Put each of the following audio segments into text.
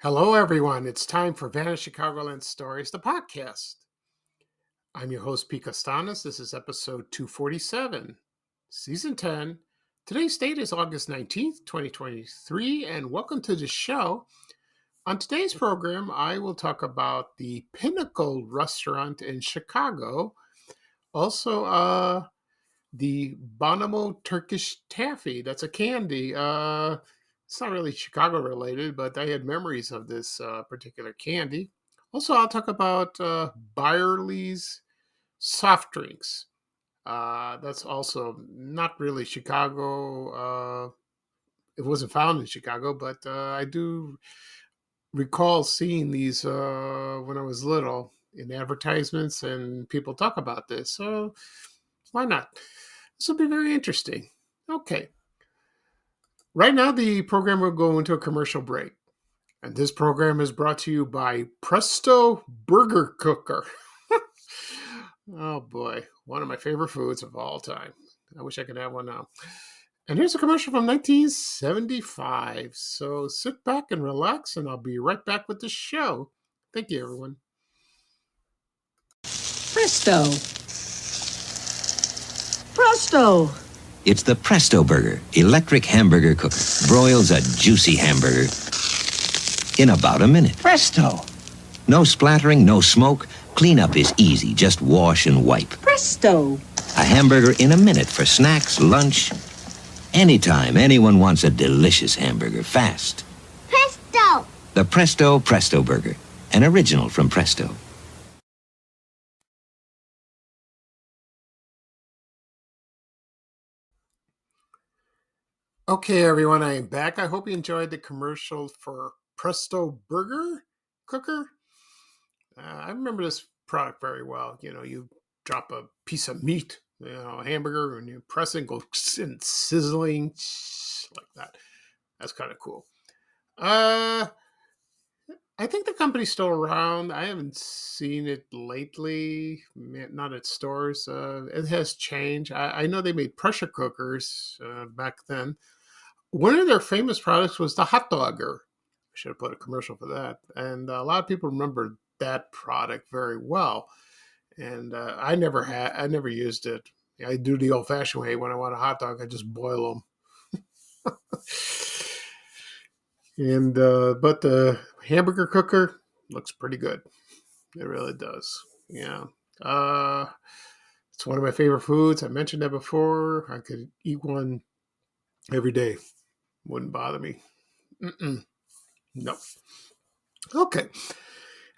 Hello, everyone. It's time for Vanished Chicagoland Stories, the podcast. I'm your host, Pete Costanas. This is episode 247, season 10. Today's date is August 19th, 2023, and welcome to the show. On today's program, I will talk about the Pinnacle restaurant in Chicago, also the Bonomo Turkish Taffy. That's a candy. It's not really Chicago related, but I had memories of this particular candy. Also, I'll talk about Byerly's soft drinks. That's also not really Chicago. It wasn't found in Chicago, but I do recall seeing these when I was little in advertisements, and people talk about this. So why not? This will be very interesting. Okay. Right now, the program will go into a commercial break. And this program is brought to you by Presto Burger Cooker. Oh boy, one of my favorite foods of all time. I wish I could have one now. And here's a commercial from 1975. So sit back and relax, and I'll be right back with the show. Thank you, everyone. Presto. Presto. It's the Presto Burger, electric hamburger cooker. Broils a juicy hamburger in about a minute. Presto. No splattering, no smoke. Cleanup is easy. Just wash and wipe. Presto. A hamburger in a minute for snacks, lunch. Anytime anyone wants a delicious hamburger fast. Presto. The Presto Burger, an original from Presto. Okay, everyone, I am back. I hope you enjoyed the commercial for Presto Burger Cooker. I remember this product very well. You know, you drop a piece of meat, a hamburger, and you press it and go sizzling like that. That's kind of cool. I think the company's still around. I haven't seen it lately, not at stores. It has changed. I know they made pressure cookers back then. One of their famous products was the hot dogger. I should have put a commercial for that. And a lot of people remember that product very well. And I never used it. I do the old fashioned way. When I want a hot dog, I just boil them. And but the hamburger cooker looks pretty good. It really does. Yeah. It's one of my favorite foods. I mentioned that before. I could eat one every day. Wouldn't bother me. No. Okay.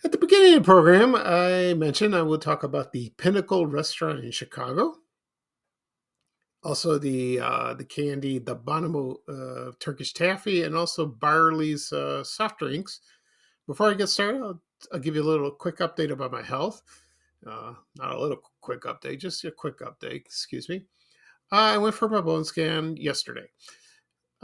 At the beginning of the program, I mentioned I will talk about the Pinnacle restaurant in Chicago. Also, the candy, the Bonomo Turkish Taffy, and also Byerly's soft drinks. Before I get started, I'll give you a little quick update about my health. Not a little quick update, just a quick update. Excuse me. I went for my bone scan yesterday.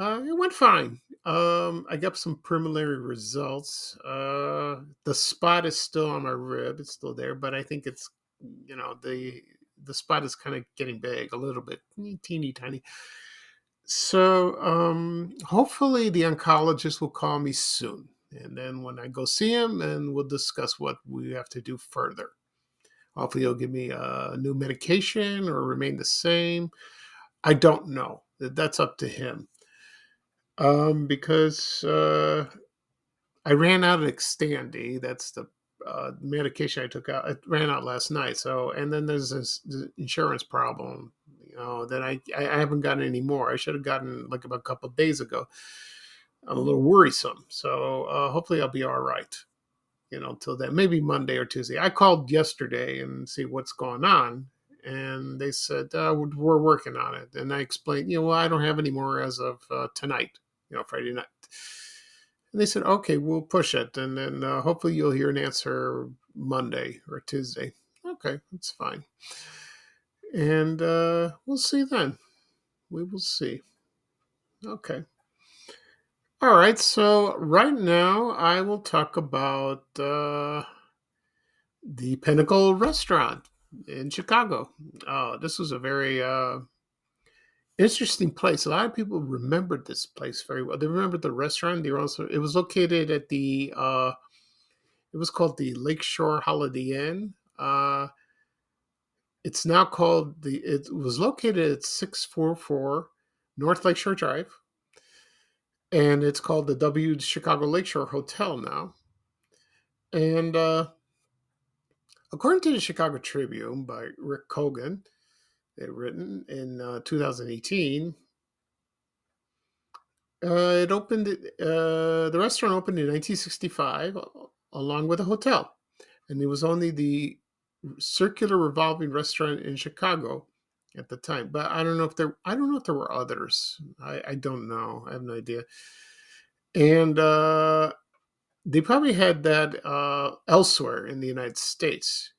It went fine. I got some preliminary results. The spot is still on my rib; it's still there, but I think it's, the spot is kind of getting big, a little bit, teeny tiny. So hopefully the oncologist will call me soon. And then when I go see him, and we'll discuss what we have to do further. Hopefully he'll give me a new medication or remain the same. I don't know. That's up to him. Because I ran out of Xtandi. That's the medication I took out. It ran out last night. So, and then there's this insurance problem, that I haven't gotten any more. I should have gotten like about a couple of days ago. I'm a little worrisome. So hopefully I'll be all right, till then. Maybe Monday or Tuesday. I called yesterday and see what's going on. And they said, we're working on it. And I explained, well, I don't have any more as of tonight. Friday night. And they said, okay, we'll push it. And then hopefully you'll hear an answer Monday or Tuesday. Okay, that's fine. And we'll see then. We will see. Okay. All right. So right now I will talk about the Pinnacle Restaurant in Chicago. This was a very interesting place. A lot of people remembered this place very well. They remembered the restaurant. It was located at it was called the Lakeshore Holiday Inn. It's now called it was located at 644 North Lakeshore Drive, and it's called the W Chicago Lakeshore Hotel now. And according to the Chicago Tribune by Rick Cogan, written in 2018, the restaurant opened in 1965 along with a hotel, and it was only the circular revolving restaurant in Chicago at the time. But I don't know if there were others. I don't know. I have no idea. And they probably had that elsewhere in the United States.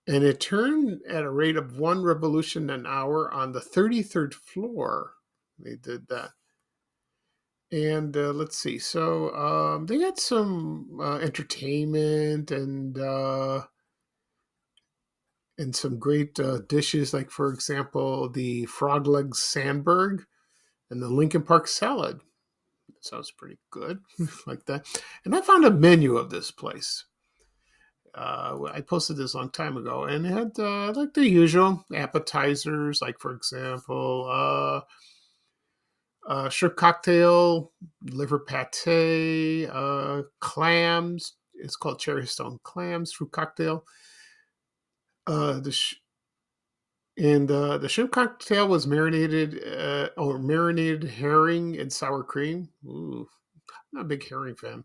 And it turned at a rate of 1 revolution an hour on the 33rd floor. They did that. And let's see. So they had some entertainment and some great dishes, like, for example, the frog leg sandburg and the Lincoln Park salad. That sounds pretty good, like that. And I found a menu of this place. I posted this a long time ago, and it had like the usual appetizers, like, for example, shrimp cocktail, liver pate, clams. It's called cherry stone clams, fruit cocktail. The shrimp cocktail was marinated herring and sour cream. Ooh, I'm not a big herring fan.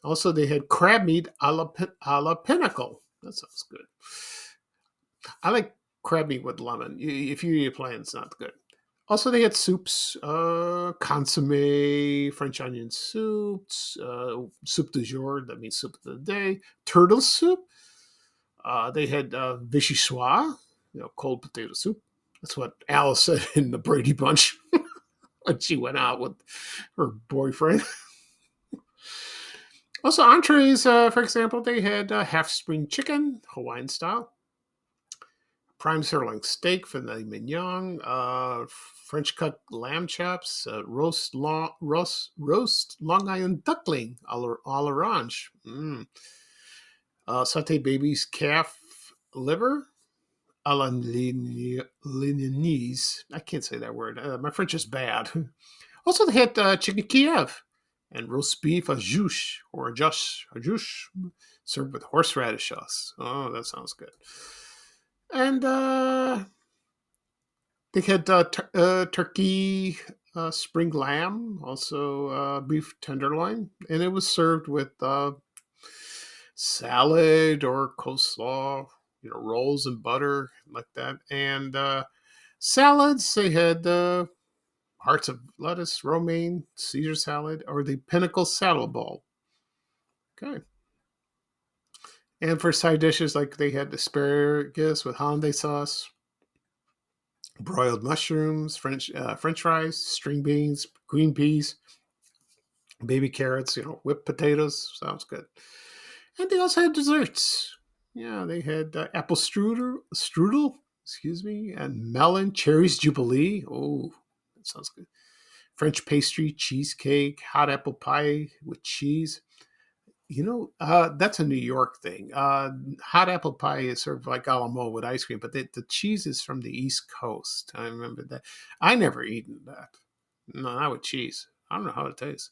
Also, they had crab meat a la Pinnacle. That sounds good. I like crab meat with lemon. If you eat it plain, it's not good. Also, they had soups, consomme, French onion soups, soup du jour, that means soup of the day, turtle soup. They had vichyssoise, cold potato soup. That's what Alice said in the Brady Bunch when she went out with her boyfriend. Also, entrees, for example, they had half spring chicken, Hawaiian style, prime sirloin steak, filet mignon, French cut lamb chops, roast Long Island duckling à l'orange, sauté baby's calf liver à la lyonnaise. I can't say that word. My French is bad. Also, they had chicken Kiev and roast beef ajouche, served with horseradish sauce. Oh, that sounds good. And they had turkey spring lamb, also beef tenderloin, and it was served with salad or coleslaw, rolls and butter, like that. And salads, they had hearts of lettuce, romaine, Caesar salad, or the Pinnacle Saddle Bowl. Okay. And for side dishes, like, they had asparagus with hollandaise sauce, broiled mushrooms, French fries, string beans, green peas, baby carrots, whipped potatoes. Sounds good. And they also had desserts. Yeah, they had apple strudel, and melon cherries jubilee. Oh, that sounds good. French pastry, cheesecake, hot apple pie with cheese. That's a New York thing. Hot apple pie is served like a la mode with ice cream, but the cheese is from the East Coast. I remember that. I never eaten that. No, not with cheese. I don't know how it tastes.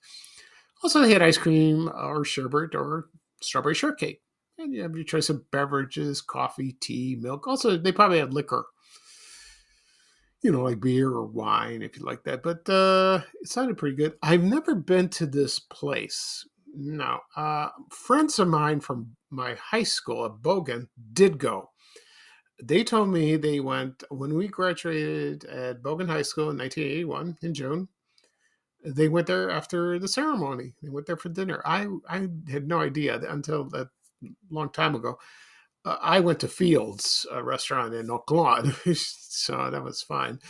Also, they had ice cream or sherbet or strawberry shortcake. And you have your choice of beverages, coffee, tea, milk. Also, they probably had liquor. Like beer or wine, if you like that. But it sounded pretty good. I've never been to this place. No. Friends of mine from my high school at Bogan did go. They told me they went when we graduated at Bogan High School in 1981 in June. They went there after the ceremony. They went there for dinner. I had no idea until that long time ago. I went to Fields restaurant in Oak Lawn, so that was fine.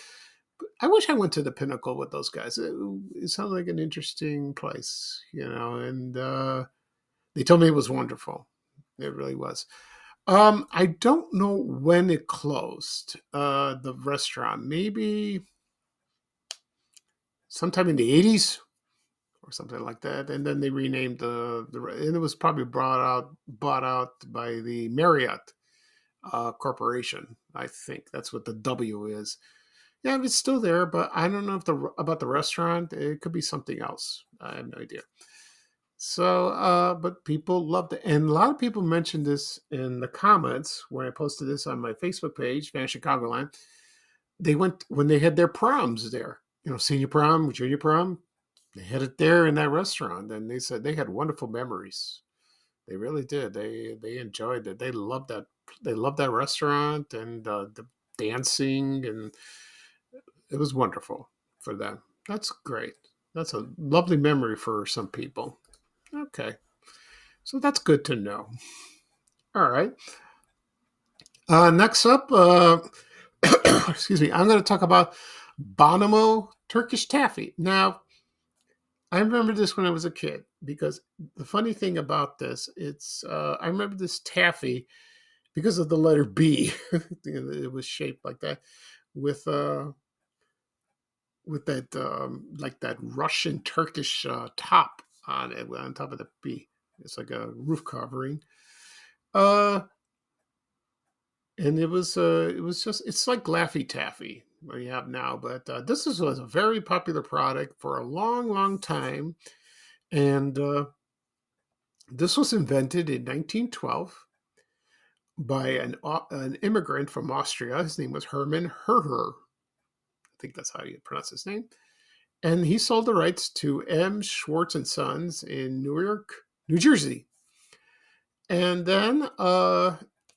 I wish I went to the Pinnacle with those guys. It sounded like an interesting place, and they told me it was wonderful. It really was. I don't know when it closed, the restaurant. Maybe sometime in the 80s or something like that. And then they renamed and it was probably bought out by the Marriott Corporation. I think that's what the W is. Yeah, it's still there, but I don't know about the restaurant. It could be something else. I have no idea. So, but people loved it, and a lot of people mentioned this in the comments when I posted this on my Facebook page, Van Chicagoland. They went when they had their proms there, senior prom, junior prom. They had it there in that restaurant, and they said they had wonderful memories. They really did. They enjoyed it. They loved that. They loved that restaurant and the dancing, and it was wonderful for them. That's great. That's a lovely memory for some people. Okay. So that's good to know. All right. Next up, excuse me, I'm going to talk about Bonomo Turkish Taffy. Now, I remember this when I was a kid because the funny thing about this, I remember this taffy because of the letter B. It was shaped like that with that like that Russian Turkish top on it, on top of the B. It's like a roof covering. And it was just, it's like Laffy Taffy what you have now, but was a very popular product for a long, long time. And this was invented in 1912 by an immigrant from Austria. His name was Hermann Herher. I think that's how you pronounce his name. And he sold the rights to M. Schwartz and Sons in Newark, New Jersey. And then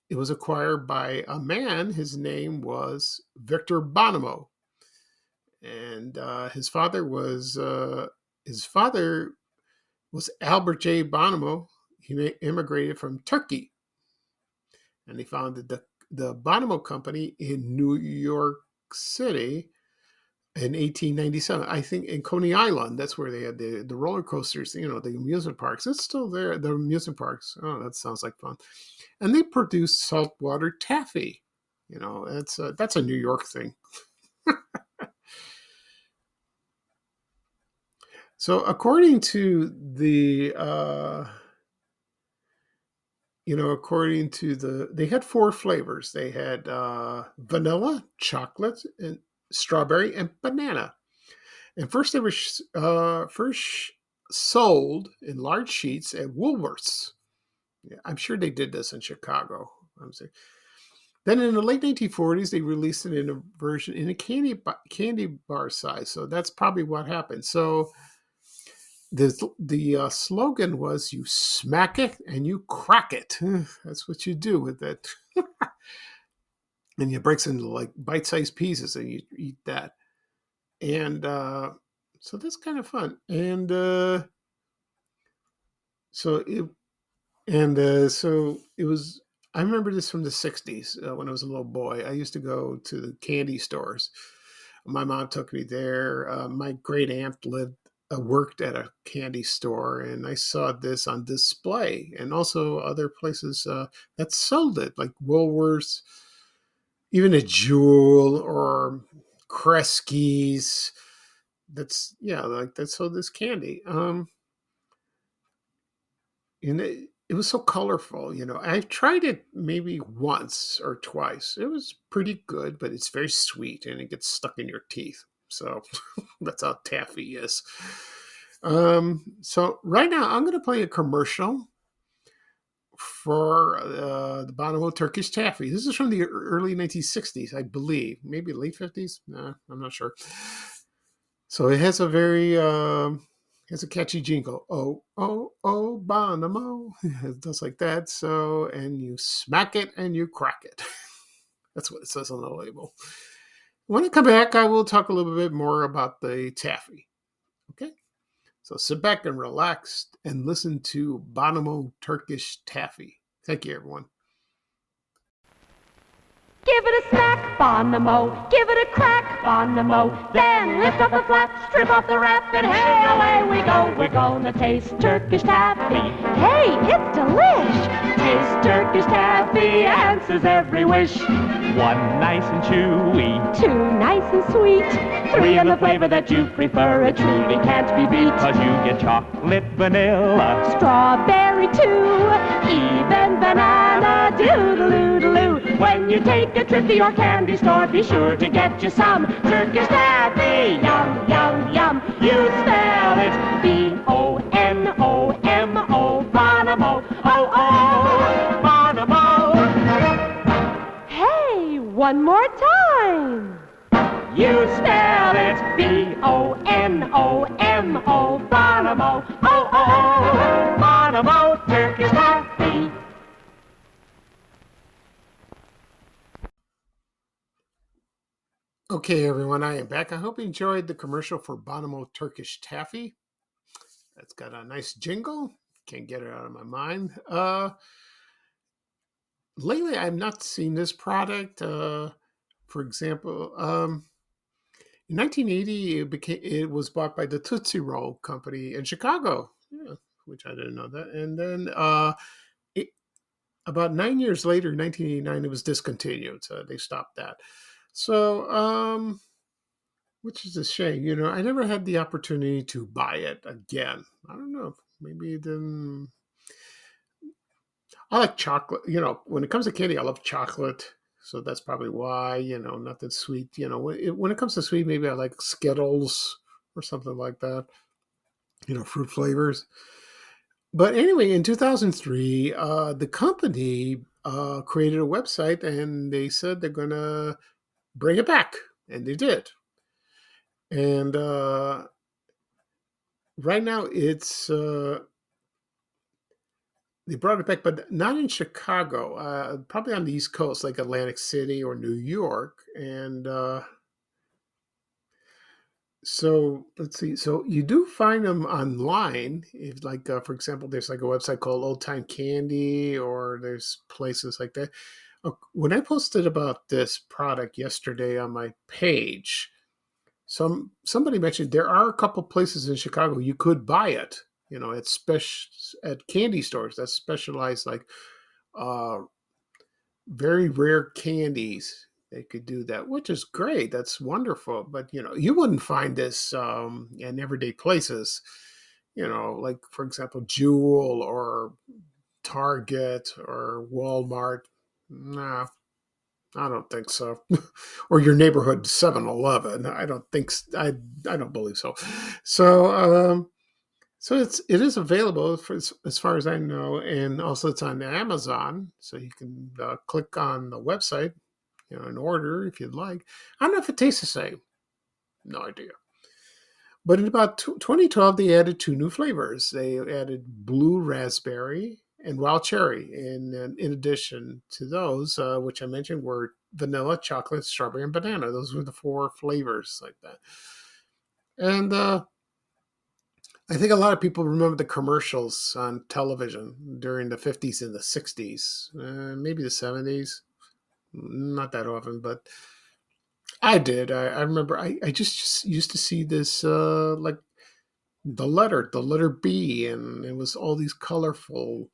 it was acquired by a man. His name was Victor Bonomo. And his father was Albert J. Bonomo. He immigrated from Turkey. And he founded the Bonomo Company in New York City in 1897. I think in Coney Island, that's where they had the roller coasters, the amusement parks. It's still there, the amusement parks. Oh, that sounds like fun. And they produced saltwater taffy. That's a New York thing. So according to they had 4 flavors. They had vanilla, chocolate, and strawberry, and banana. And first they were first sold in large sheets at Woolworths. Yeah, I'm sure they did this in Chicago. Then in the late 1940s, they released it in a version in a candy bar size. So that's probably what happened. So the slogan was, "You smack it and you crack it." That's what you do with it. And it breaks into like bite-sized pieces, and you eat that. And so that's kind of fun. And so it was. I remember this from the 60s when I was a little boy. I used to go to the candy stores. My mom took me there. My great aunt worked at a candy store, and I saw this on display, and also other places that sold it, like Woolworths, even a Jewel or Kresge's. That's sold this candy. And it was so colorful, I tried it maybe once or twice. It was pretty good, but it's very sweet and it gets stuck in your teeth. So that's how taffy is. So right now I'm going to play a commercial for the Bonomo Turkish Taffy. This is from the early 1960s, I believe. Maybe late 50s? Nah, I'm not sure. So it has it's a catchy jingle. Oh, oh, oh, Bonomo. It does like that. So, and you smack it and you crack it. That's what it says on the label. When I come back, I will talk a little bit more about the taffy. Okay. So sit back and relax and listen to Bonomo Turkish Taffy. Thank you, everyone. Give it a smack, Bonomo. Give it a crack, Bonomo. Then lift up the flap, strip off the wrap, and hey, away we go. We're gonna taste Turkish taffy. Hey, it's delish. Taste Turkish taffy, answers every wish. One nice and chewy, Two nice and sweet. Three in the flavor that you prefer. It truly can't be beat. 'cause you get chocolate, vanilla, Strawberry too, even banana doodle-oo-doo-loo. When you take a trip to your candy store, be sure to get you some Turkish taffy. Yum, yum, yum. You spell it B-O-N-O-M-O, Bonomo. Oh, Bonomo. Hey, one more time. You spell it B-O-N-O-M-O, Bonomo. Oh, Bonomo, Turkish taffy. Okay, everyone, I am back. I hope you enjoyed the commercial for Bonomo Turkish Taffy. That's got a nice jingle. Can't get it out of my mind. Lately, I've not seen this product. For example, in 1980, it was bought by the Tootsie Roll Company in Chicago, which I didn't know that. And then about 9 years later, in 1989, it was discontinued. So they stopped that. So, which is a shame. I never had the opportunity to buy it again. I don't know. Maybe it didn't. I like chocolate. When it comes to candy, I love chocolate. So that's probably why, nothing sweet. When it comes to sweet, maybe I like Skittles or something like that, fruit flavors. But anyway, in 2003, the company created a website and they said they're going to bring it back. And they did. And right now it's, they brought it back, but not in Chicago, probably on the East Coast, like Atlantic City or New York. And so let's see. So you do find them online. If for example, there's like a website called Old Time Candy, or there's places like that. When I posted about this product yesterday on my page, somebody mentioned there are a couple places in Chicago you could buy it. At candy stores that specialize like very rare candies. They could do that, which is great. That's wonderful. But you wouldn't find this in everyday places. Like for example, Jewel or Target or Walmart. Nah, I don't think so. Or your neighborhood 7-Eleven. I don't think. I don't believe so. So. So it is available as far as I know, and also it's on Amazon, so you can click on the website, and order if you'd like. I don't know if it tastes the same, no idea. But in about 2012, they added 2 new flavors. They added blue raspberry and wild cherry, and in addition to those, which I mentioned, were vanilla, chocolate, strawberry, and banana. Those were the 4 flavors like that, and. I think a lot of people remember the commercials on television during the 50s and the 60s, maybe the 70s. Not that often, but I did. I remember I just used to see this like the letter B, and it was all these colorful,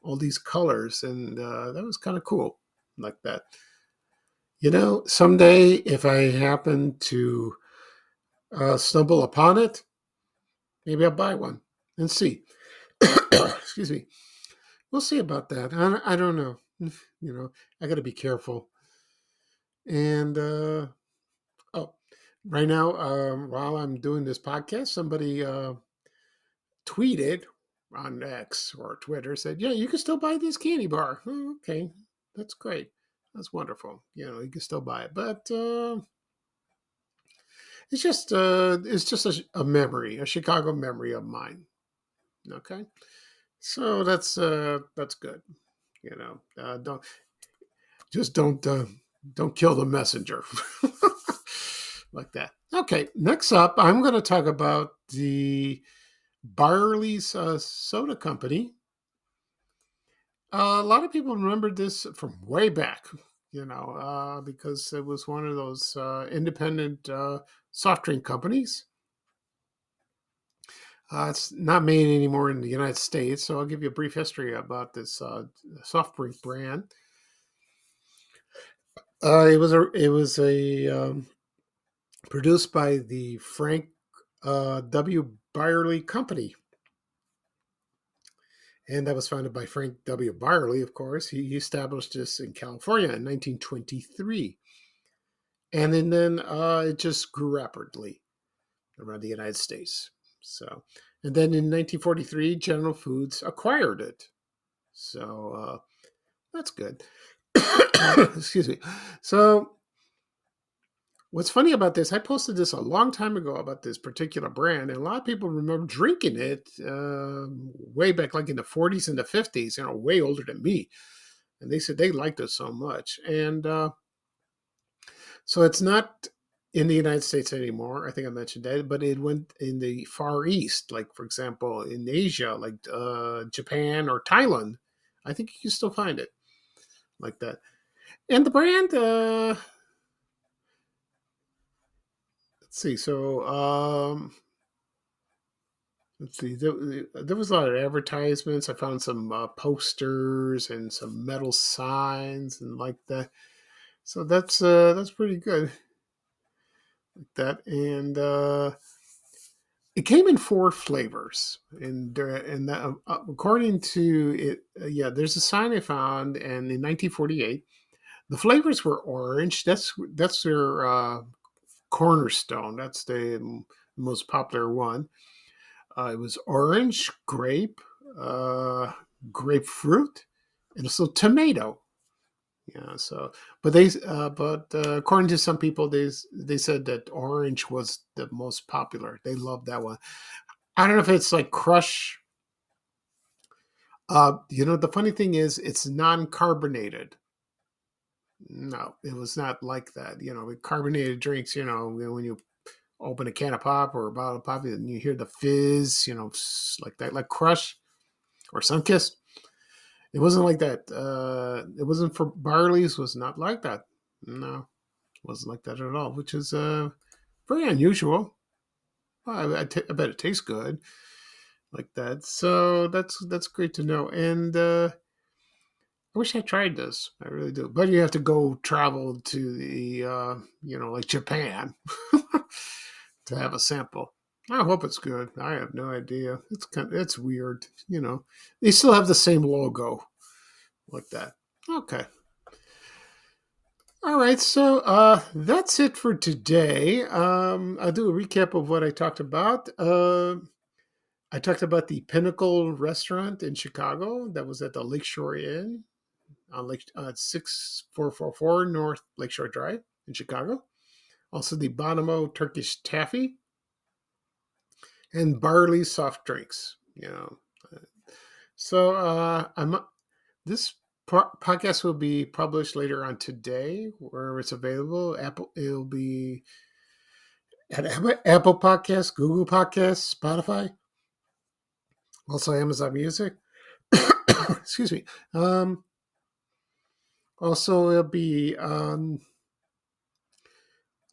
all these colors, and that was kind of cool like that. Someday if I happen to stumble upon it, maybe I'll buy one and see. Excuse me. We'll see about that. I don't know. I got to be careful. And right now, while I'm doing this podcast, somebody tweeted on X or Twitter, said, "Yeah, you can still buy this candy bar." Oh, okay, that's great. That's wonderful. You can still buy it, but it's just a memory, a Chicago memory of mine. Okay, so that's good. Don't kill the messenger like that. Okay, next up, I'm going to talk about the Barley's Soda Company. A lot of people remember this from way back, because it was one of those independent soft drink companies. It's not made anymore in the United States, so I'll give you a brief history about this soft drink brand. It was produced by the Frank W. Byerly Company, and that was founded by Frank W. Byerly. Of course, he established this in California in 1923, and then it just grew rapidly around the United States. So, and then in 1943, General Foods acquired it. So that's good. Excuse me. So, what's funny about this? I posted this a long time ago about this particular brand, and a lot of people remember drinking it way back, like in the 40s and the 50s. Way older than me, and they said they liked it so much. And so it's not in the United States anymore. I think I mentioned that, but it went in the Far East, like for example in Asia, like Japan or Thailand. I think you can still find it like that. And the brand, let's see. So let's see. There was a lot of advertisements. I found some posters and some metal signs and like that. So that's pretty good. Like that, and it came in 4 flavors, and that, according to it, there's a sign I found, and in 1948, the flavors were orange. That's their cornerstone. That's the most popular one. It was orange, grape, grapefruit, and also tomato. Yeah. So, but according to some people, they said that orange was the most popular. They loved that one. I don't know if it's like Crush. The funny thing is, it's non-carbonated. No, it was not like that. With carbonated drinks, when you open a can of pop or a bottle of pop, and you hear the fizz, like that, like Crush or Sunkist. It wasn't like that. It wasn't for Barley's. Was not like that. No, it wasn't like that at all. Which is very unusual. Well, I bet it tastes good, like that. So that's great to know. And I wish I tried this. I really do. But you have to go travel to the like Japan to have a sample. I hope it's good. I have no idea. It's weird. They still have the same logo like that. Okay. All right. So that's it for today. I'll do a recap of what I talked about. I talked about the Pinnacle Restaurant in Chicago that was at the Lakeshore Inn on 6444 North Lakeshore Drive in Chicago. Also the Bonomo Turkish Taffy and Barley soft drinks. So this podcast will be published later on today, wherever it's available. It'll be at Apple Podcasts, Google Podcasts, Spotify, also Amazon Music. Excuse me. Also, it'll be on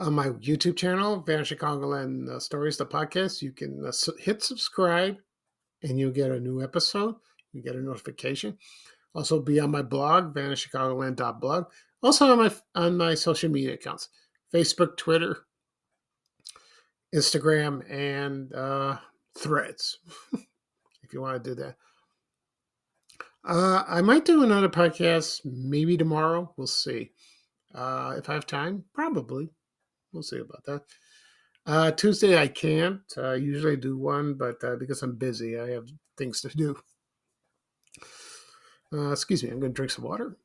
my YouTube channel, Vanishing Chicagoland Stories, the podcast. You can hit subscribe, and you'll get a new episode. You get a notification. Also, be on my blog, vanishchicagoland.blog. Also on my social media accounts, Facebook, Twitter, Instagram, and Threads. If you want to do that. I might do another podcast maybe tomorrow. We'll see. If I have time, probably. We'll see about that. Tuesday I can't. Usually I do one, but because I'm busy, I have things to do. Excuse me, I'm going to drink some water.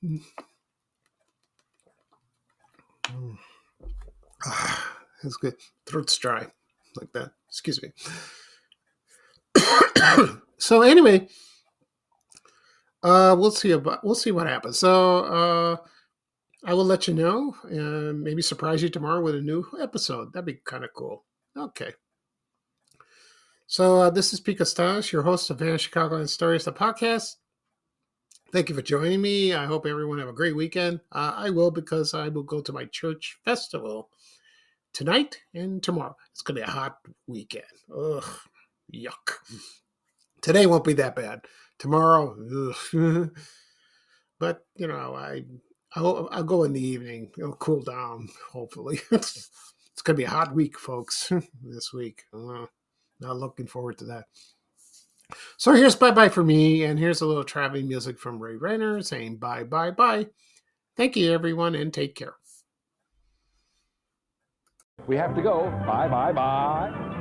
That's good. Throat's dry, like that. Excuse me. So anyway, we'll see what happens. So I will let you know, and maybe surprise you tomorrow with a new episode. That'd be kind of cool. Okay. So this is Pete Costanos, your host of Vanishing Chicagoland Stories, the podcast. Thank you for joining me. I hope everyone have a great weekend. I will, because I will go to my church festival tonight and tomorrow. It's going to be a hot weekend. Ugh, yuck. Today won't be that bad. Tomorrow, ugh. But, you know, I'll go in the evening. It'll cool down, hopefully. It's going to be a hot week, folks, this week. Not looking forward to that. So here's bye-bye for me, and here's a little traveling music from Ray Renner saying bye, bye, bye. Thank you, everyone, and take care. We have to go. Bye, bye, bye.